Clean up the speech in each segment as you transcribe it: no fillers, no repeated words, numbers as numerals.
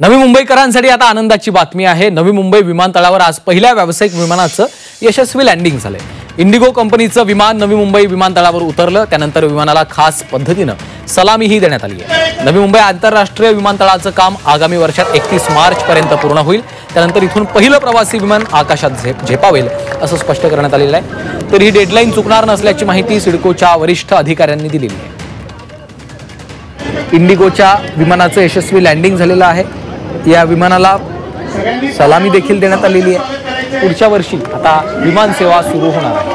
नवी मुंबईकरांसाठी आता आनंदाची बातमी आहे। नवी मुंबई विमानतळावर आज पहिल्या व्यावसायिक विमानाचं यशस्वी लँडिंग झालंय। इंडिगो कंपनीचं विमान नवी मुंबई विमानतळावर उतरलं। त्यानंतर विमानाला खास पद्धतीनं सलामीही देण्यात आली आहे। नवी मुंबई आंतरराष्ट्रीय विमानतळाचं काम आगामी वर्षात 31 मार्च पर्यंत पूर्ण होईल। त्यानंतर इथून पहिलं प्रवासी विमान आकाशात झेपावेल असं स्पष्ट करण्यात आलेलं आहे। तर ही डेडलाईन चुकणार नसल्याची माहिती सिडकोच्या वरिष्ठ अधिकाऱ्यांनी दिलेली आहे। इंडिगोच्या विमानाचं यशस्वी लँडिंग झालेलं आहे। या विमानाला सलामी देखील देण्यात आलेली आहे। पुढच्या वर्षी आता विमान सेवा सुरू होणार आहे।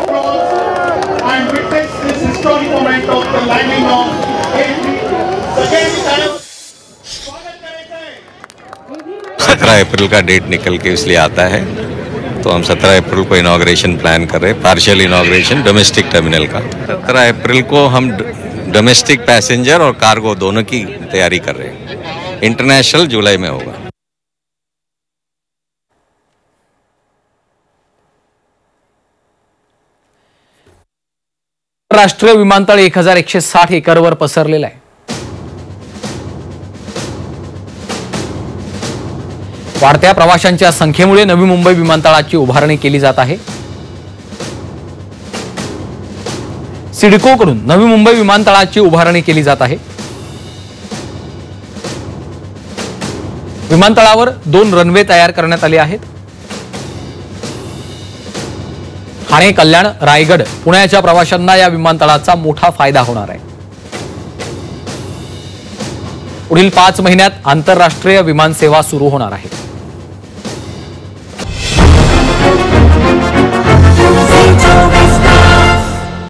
17 अप्रैल का डेट निकल के इसलिए आता है, तो हम 17 अप्रैल को इनॉग्रेशन प्लान कर रहे हैं, पार्शियल इनॉग्रेशन डोमेस्टिक टर्मिनल का। 17 अप्रैल को हम डोमेस्टिक पैसेंजर और कार्गो दोनों की तैयारी कर रहे हैं। इंटरनेशनल जुलाई में होगा। राष्ट्रीय विमानतळ 1160 एकरवर पसरलेलं आहे। वाढत्या प्रवाशांच्या संख्येमुळे नवी मुंबई विमानतळाची उभारणी केली जात आहे। सिडकोकडून नवी मुंबई विमानतळाची उभारणी केली जात आहे। विमानतळावर 2 रनवे तयार करण्यात आले आहेत। ठाणे, कल्याण, रायगड, पुण्याच्या प्रवाशांना या विमानतळाचा मोठा फायदा होणार आहे। पुढील 5 महिन्यात आंतरराष्ट्रीय विमान सेवा सुरू होणार आहे।